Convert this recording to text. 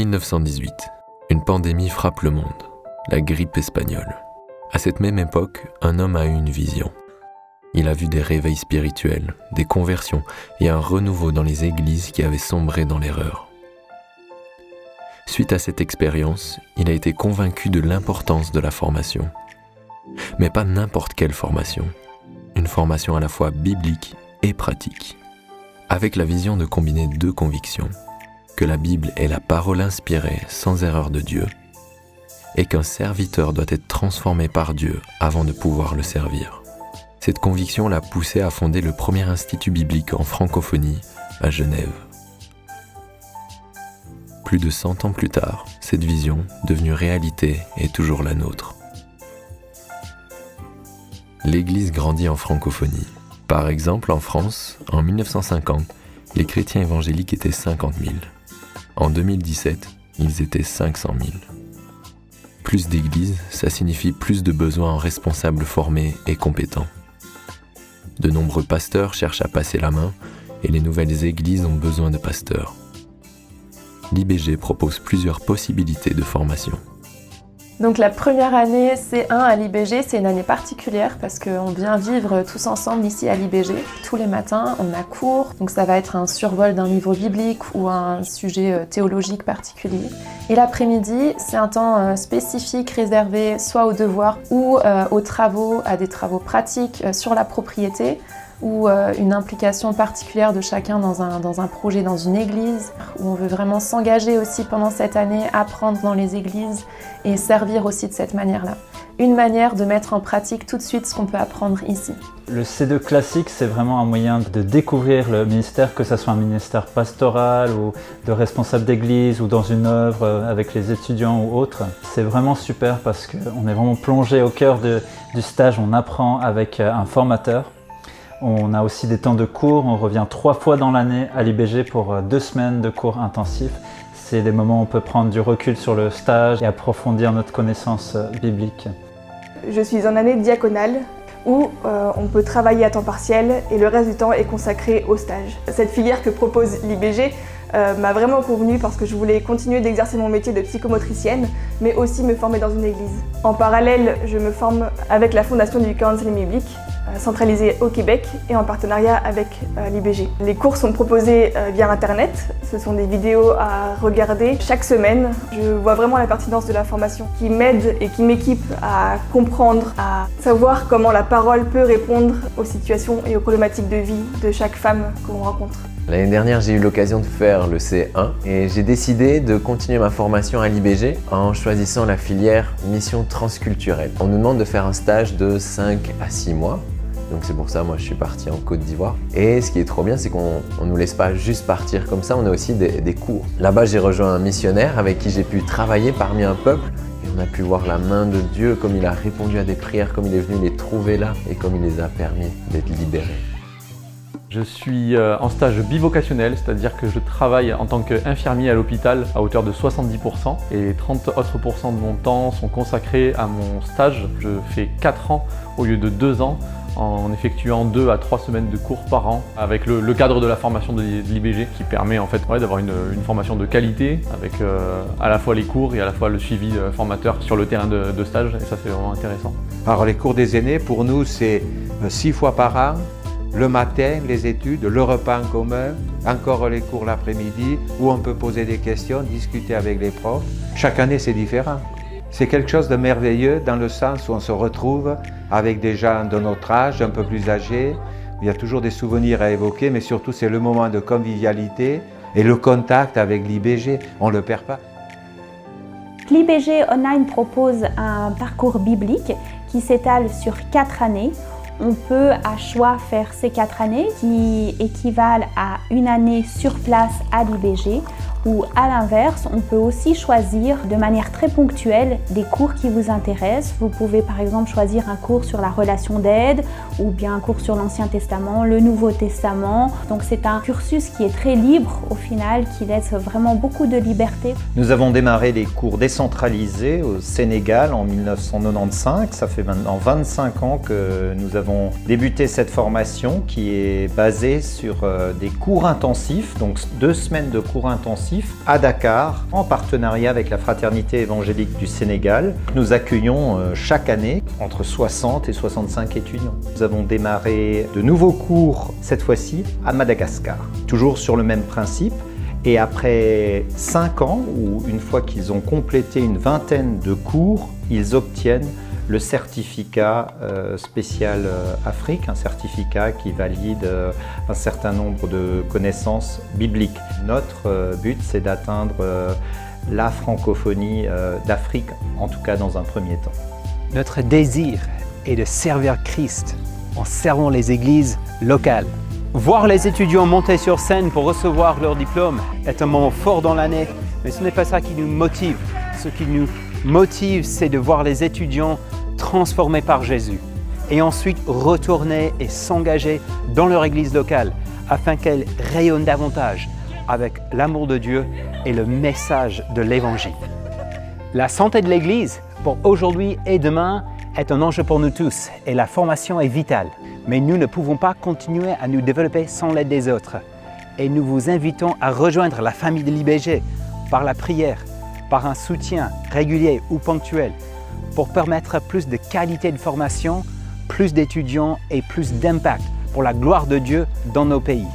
1918. Une pandémie frappe le monde, la grippe espagnole. À cette même époque, un homme a eu une vision. Il a vu des réveils spirituels, des conversions et un renouveau dans les églises qui avaient sombré dans l'erreur. Suite à cette expérience, il a été convaincu de l'importance de la formation. Mais pas n'importe quelle formation. Une formation à la fois biblique et pratique. Avec la vision de combiner deux convictions. Que la Bible est la parole inspirée sans erreur de Dieu et qu'un serviteur doit être transformé par Dieu avant de pouvoir le servir. Cette conviction l'a poussé à fonder le premier institut biblique en francophonie à Genève. Plus de 100 ans plus tard, cette vision, devenue réalité, est toujours la nôtre. L'Église grandit en francophonie. Par exemple, en France, en 1950, les chrétiens évangéliques étaient 50 000. En 2017, ils étaient 500 000. Plus d'églises, ça signifie plus de besoins en responsables formés et compétents. De nombreux pasteurs cherchent à passer la main et les nouvelles églises ont besoin de pasteurs. L'IBG propose plusieurs possibilités de formation. Donc la première année C1 à l'IBG, c'est une année particulière parce qu'on vient vivre tous ensemble ici à l'IBG. Tous les matins, on a cours, donc ça va être un survol d'un livre biblique ou un sujet théologique particulier. Et l'après-midi, c'est un temps spécifique réservé soit aux devoirs ou aux travaux, à des travaux pratiques sur la propriété, ou une implication particulière de chacun dans un projet, dans une église, où on veut vraiment s'engager aussi pendant cette année, apprendre dans les églises et servir aussi de cette manière-là. Une manière de mettre en pratique tout de suite ce qu'on peut apprendre ici. Le C2 classique, c'est vraiment un moyen de découvrir le ministère, que ce soit un ministère pastoral ou de responsable d'église ou dans une œuvre avec les étudiants ou autres. C'est vraiment super parce qu'on est vraiment plongé au cœur du stage, on apprend avec un formateur. On a aussi des temps de cours, on revient 3 fois dans l'année à l'IBG pour 2 semaines de cours intensifs. C'est des moments où on peut prendre du recul sur le stage et approfondir notre connaissance biblique. Je suis en année diaconale où on peut travailler à temps partiel et le reste du temps est consacré au stage. Cette filière que propose l'IBG m'a vraiment convenu parce que je voulais continuer d'exercer mon métier de psychomotricienne, mais aussi me former dans une église. En parallèle, je me forme avec la fondation du counseling biblique, centralisée au Québec et en partenariat avec l'IBG. Les cours sont proposés via Internet, ce sont des vidéos à regarder chaque semaine. Je vois vraiment la pertinence de la formation qui m'aide et qui m'équipe à comprendre, à savoir comment la parole peut répondre aux situations et aux problématiques de vie de chaque femme qu'on rencontre. L'année dernière, j'ai eu l'occasion de faire le C1 et j'ai décidé de continuer ma formation à l'IBG en choisissant la filière mission transculturelle. On nous demande de faire un stage de 5 à 6 mois. Donc c'est pour ça, moi je suis parti en Côte d'Ivoire. Et ce qui est trop bien, c'est qu'on ne nous laisse pas juste partir comme ça, on a aussi des cours. Là-bas, j'ai rejoint un missionnaire avec qui j'ai pu travailler parmi un peuple. Et on a pu voir la main de Dieu, comme il a répondu à des prières, comme il est venu les trouver là et comme il les a permis d'être libérés. Je suis en stage bivocationnel, c'est-à-dire que je travaille en tant qu'infirmier à l'hôpital à hauteur de 70% et 30 autres % de mon temps sont consacrés à mon stage. Je fais 4 ans au lieu de 2 ans en effectuant 2 à 3 semaines de cours par an avec le cadre de la formation de l'IBG qui permet en fait d'avoir une formation de qualité avec à la fois les cours et à la fois le suivi formateur sur le terrain de stage et ça c'est vraiment intéressant. Alors les cours des aînés pour nous c'est 6 fois par an. Le matin, les études, le repas en commun, encore les cours l'après-midi, où on peut poser des questions, discuter avec les profs. Chaque année, c'est différent. C'est quelque chose de merveilleux dans le sens où on se retrouve avec des gens de notre âge, un peu plus âgés. Il y a toujours des souvenirs à évoquer, mais surtout, c'est le moment de convivialité et le contact avec l'IBG, on ne le perd pas. L'IBG Online propose un parcours biblique qui s'étale sur 4 années. On peut à choix faire ces 4 années qui équivalent à une année sur place à l'IBG ou à l'inverse, on peut aussi choisir de manière très ponctuelle des cours qui vous intéressent. Vous pouvez par exemple choisir un cours sur la relation d'aide ou bien un cours sur l'Ancien Testament, le Nouveau Testament. Donc c'est un cursus qui est très libre au final, qui laisse vraiment beaucoup de liberté. Nous avons démarré les cours décentralisés au Sénégal en 1995. Ça fait maintenant 25 ans que nous avons débuté cette formation qui est basée sur des cours intensifs, donc 2 semaines de cours intensifs intensif à Dakar, en partenariat avec la Fraternité évangélique du Sénégal. Nous accueillons chaque année entre 60 et 65 étudiants. Nous avons démarré de nouveaux cours, cette fois-ci à Madagascar, toujours sur le même principe. Et après 5 ans, ou une fois qu'ils ont complété une vingtaine de cours, ils obtiennent le certificat spécial Afrique, un certificat qui valide un certain nombre de connaissances bibliques. Notre but, c'est d'atteindre la francophonie d'Afrique, en tout cas dans un premier temps. Notre désir est de servir Christ en servant les églises locales. Voir les étudiants monter sur scène pour recevoir leur diplôme est un moment fort dans l'année, mais ce n'est pas ça qui nous motive. Ce qui nous motive, c'est de voir les étudiants transformés par Jésus et ensuite retourner et s'engager dans leur église locale afin qu'elle rayonne davantage avec l'amour de Dieu et le message de l'évangile. La santé de l'église pour aujourd'hui et demain est un enjeu pour nous tous et la formation est vitale. Mais nous ne pouvons pas continuer à nous développer sans l'aide des autres. Et nous vous invitons à rejoindre la famille de l'IBG par la prière, par un soutien régulier ou ponctuel pour permettre plus de qualité de formation, plus d'étudiants et plus d'impact pour la gloire de Dieu dans nos pays.